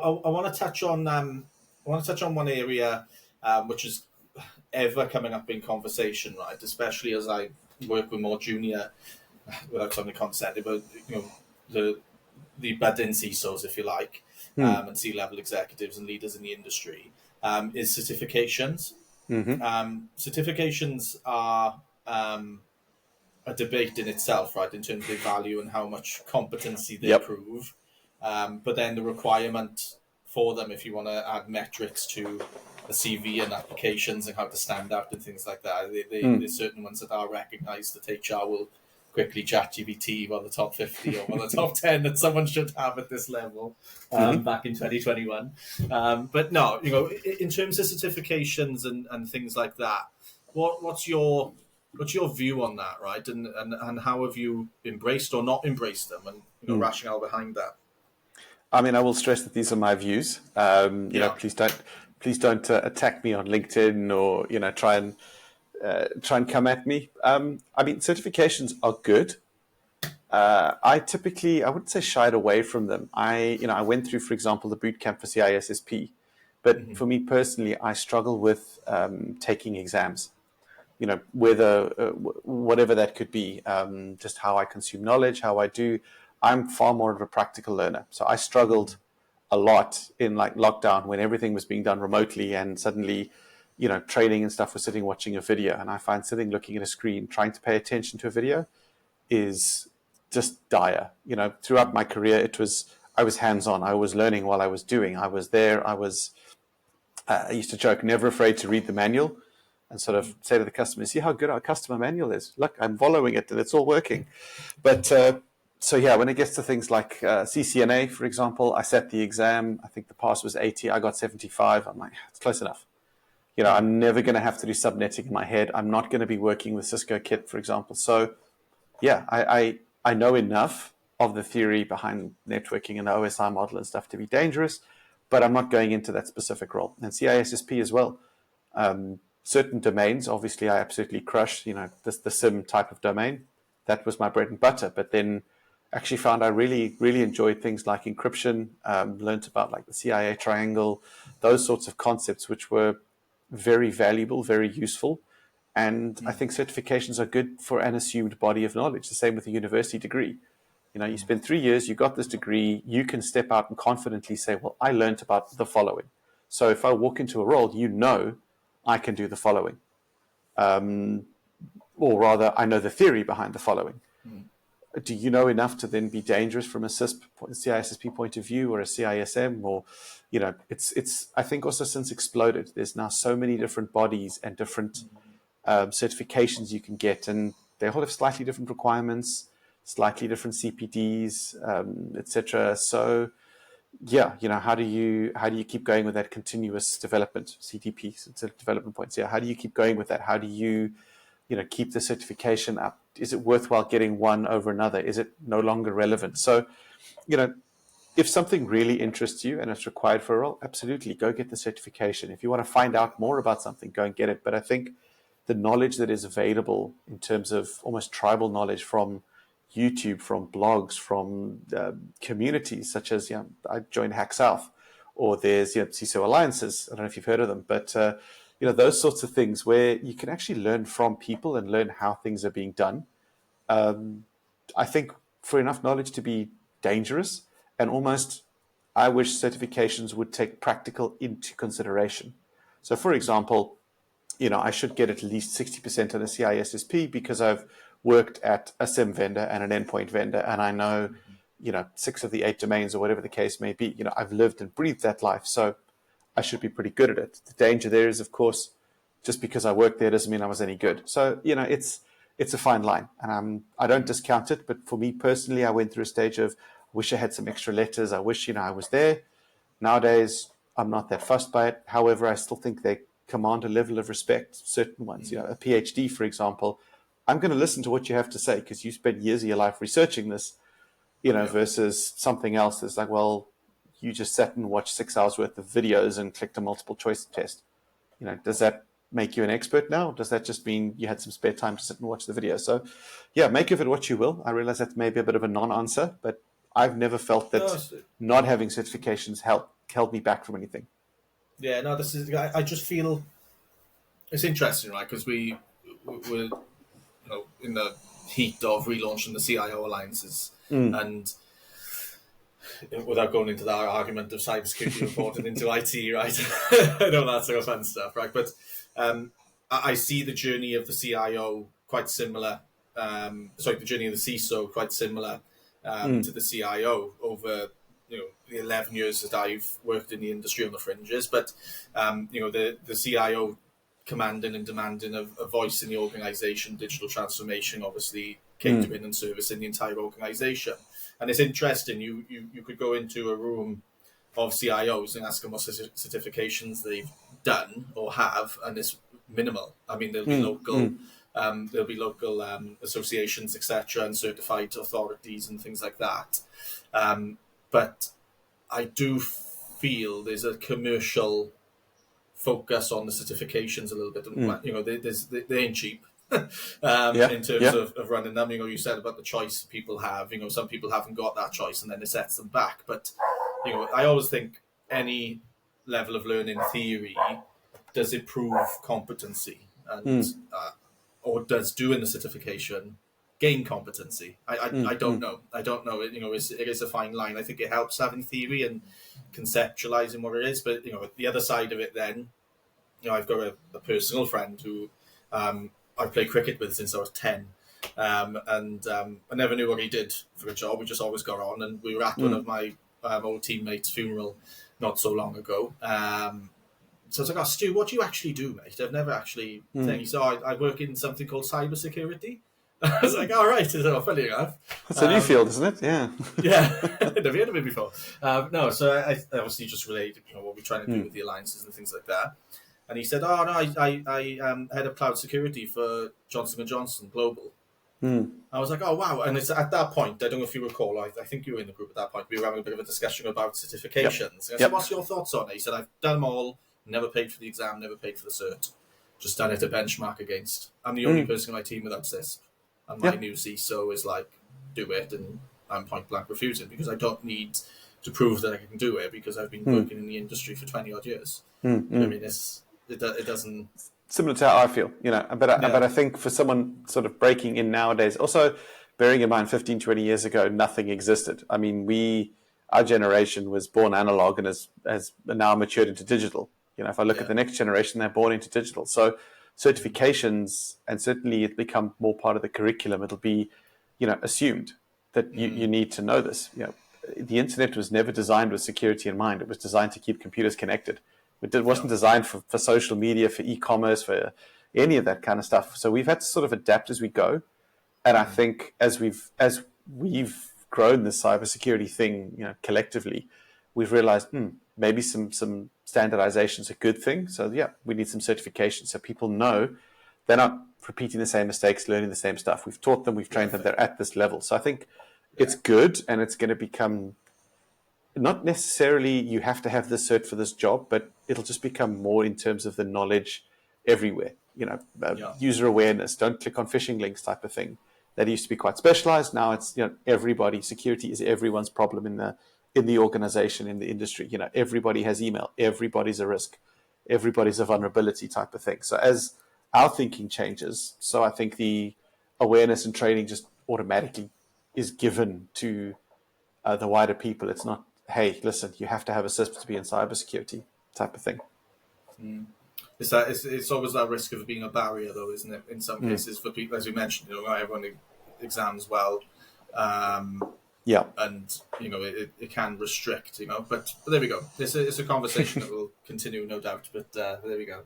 I want to touch on one area which is ever coming up in conversation, right? Especially as I work with more junior, without sounding condescending, but the budding CISOs, if you like, and C-level executives and leaders in the industry, is certifications. Certifications are a debate in itself, right, in terms of their value and how much competency they prove. But then the requirement for them, if you want to add metrics to a CV and applications and how to stand out and things like that, there's certain ones that are recognised that HR will quickly ChatGPT on the top 50 or on the top 10 that someone should have at this level back in 2021. But no, in terms of certifications and things like that, what's your view on that, right? And how have you embraced or not embraced them, and rationale behind that? I mean, I will stress that these are my views. Please don't attack me on LinkedIn or try and come at me. I mean, certifications are good. I wouldn't say shied away from them. I went through, for example, the boot camp for CISSP, but for me personally, I struggle with taking exams. Whatever that could be, just how I consume knowledge, how I do. I'm far more of a practical learner. So I struggled a lot in like lockdown when everything was being done remotely and suddenly, training and stuff was sitting watching a video. And I find sitting looking at a screen, trying to pay attention to a video is just dire. Throughout my career, I was hands-on. I was learning while I was doing. I was there. I used to joke, never afraid to read the manual and sort of say to the customer, see how good our customer manual is. Look, I'm following it and it's all working. But when it gets to things like CCNA, for example, I sat the exam. I think the pass was 80. I got 75. I'm like, it's close enough. I'm never going to have to do subnetting in my head. I'm not going to be working with Cisco kit, for example. So, I know enough of the theory behind networking and the OSI model and stuff to be dangerous, but I'm not going into that specific role. And CISSP as well. Certain domains, obviously, I absolutely crush. The SIM type of domain. That was my bread and butter. But then actually found I really, really enjoyed things like encryption, learned about like the CIA triangle, those sorts of concepts, which were very valuable, very useful. And I think certifications are good for an assumed body of knowledge. The same with a university degree. You spend 3 years, you got this degree, you can step out and confidently say, well, I learned about the following. So if I walk into a role, I can do the following. Or rather, I know the theory behind the following. Do you know enough to then be dangerous from a CISSP point of view or a CISM? Or, it's I think also since exploded, there's now so many different bodies and different certifications you can get, and they all have slightly different requirements, slightly different CPDs, etc. So, how do you keep going with that continuous development, CDP, so development points? How do you keep going with that? How do you keep the certification up? Is it worthwhile getting one over another? Is it no longer relevant? So, if something really interests you and it's required for a role, absolutely go get the certification. If you want to find out more about something, go and get it. But I think the knowledge that is available in terms of almost tribal knowledge from YouTube, from blogs, from communities such as, I joined Hack South, or there's CISO Alliances. I don't know if you've heard of them, but those sorts of things where you can actually learn from people and learn how things are being done. I think for enough knowledge to be dangerous, and almost I wish certifications would take practical into consideration. So, for example, I should get at least 60% on a CISSP because I've worked at a SIM vendor and an endpoint vendor, and I know, 6 of the 8 domains or whatever the case may be. I've lived and breathed that life, so I should be pretty good at it. The danger there is, of course, just because I worked there doesn't mean I was any good. So, it's a fine line, and I don't discount it. But for me personally, I went through a stage of, I wish I had some extra letters. I wish, I was there. Nowadays, I'm not that fussed by it. However, I still think they command a level of respect, certain ones. A PhD, for example, I'm going to listen to what you have to say because you spent years of your life researching this, versus something else that's like, well, you just sat and watched 6 hours worth of videos and clicked a multiple choice test. Does that make you an expert now? Does that just mean you had some spare time to sit and watch the video? So, make of it what you will. I realize that's maybe a bit of a non-answer, but I've never felt that not having certifications help held me back from anything. Yeah, no, this is. I just feel it's interesting, right? Because we're in the heat of relaunching the CIO alliances, and without going into that argument of cybersecurity reporting into IT, right? I know that sort of fun stuff, right? But I see the journey of the CIO quite similar. The journey of the CISO quite similar to the CIO over the 11 years that I've worked in the industry on the fringes. But the CIO commanding and demanding a voice in the organisation, digital transformation, obviously catering and servicing the entire organisation. And it's interesting. You could go into a room of CIOs and ask them what certifications they've done or have, and it's minimal. I mean, there'll be local associations, etc., and certified authorities and things like that. But I do feel there's a commercial focus on the certifications a little bit. They ain't cheap. In terms of running them, you said about the choice people have. Some people haven't got that choice, and then it sets them back. But I always think any level of learning theory does it prove competency, and or does doing the certification gain competency? I don't know. I don't know. It is a fine line. I think it helps having theory and conceptualizing what it is, but the other side of it, then I've got a personal friend who I've played cricket with since I was 10. And I never knew what he did for a job. We just always got on, and we were at one of my old teammates' funeral not so long ago. So I was like, "Oh, Stu, what do you actually do, mate? I've never actually." He said, I work in something called cybersecurity. I was like, "All right." So funny enough, it's a new field, isn't it? Yeah. Yeah, never heard of it before. No, so I obviously just related, what we're trying to do with the alliances and things like that. And he said, "Oh no, I head of cloud security for Johnson & Johnson Global." I was like, "Oh wow!" And it's at that point, I don't know if you recall, I think you were in the group at that point. We were having a bit of a discussion about certifications. And I said, "What's your thoughts on it?" He said, "I've done them all. Never paid for the exam. Never paid for the cert. Just done it to benchmark against. I'm the only person in my team without CISP, and my new CISO is like, do it, and I'm point blank refusing because I don't need to prove that I can do it because I've been working in the industry for 20 odd years." I mean, it doesn't. Similar to how I feel, but I think for someone sort of breaking in nowadays, also bearing in mind 15, 20 years ago, nothing existed. I mean, our generation was born analog and has now matured into digital. If I look at the next generation, they're born into digital. So certifications, and certainly it become more part of the curriculum. It'll be, assumed that you need to know this. The internet was never designed with security in mind. It was designed to keep computers connected. It wasn't designed for social media, for e-commerce, for any of that kind of stuff. So we've had to sort of adapt as we go. And I think as we've grown this cybersecurity thing, collectively, we've realized maybe some standardization is a good thing. So we need some certification so people know they're not repeating the same mistakes, learning the same stuff. We've taught them, we've trained them, they're at this level. So I think it's good, and it's going to become not necessarily you have to have this cert for this job, but it'll just become more in terms of the knowledge everywhere. User awareness, don't click on phishing links type of thing. That used to be quite specialized. Now it's everybody. Security is everyone's problem in the organization, in the industry. Everybody has email. Everybody's a risk. Everybody's a vulnerability type of thing. So as our thinking changes, so I think the awareness and training just automatically is given to the wider people. It's not, hey, listen, you have to have a system to be in cybersecurity type of thing. It's always that risk of being a barrier, though, isn't it? In some cases, for people, as you mentioned, not everyone exams well, and it can restrict, but there we go. It's a conversation that will continue, no doubt. But there we go.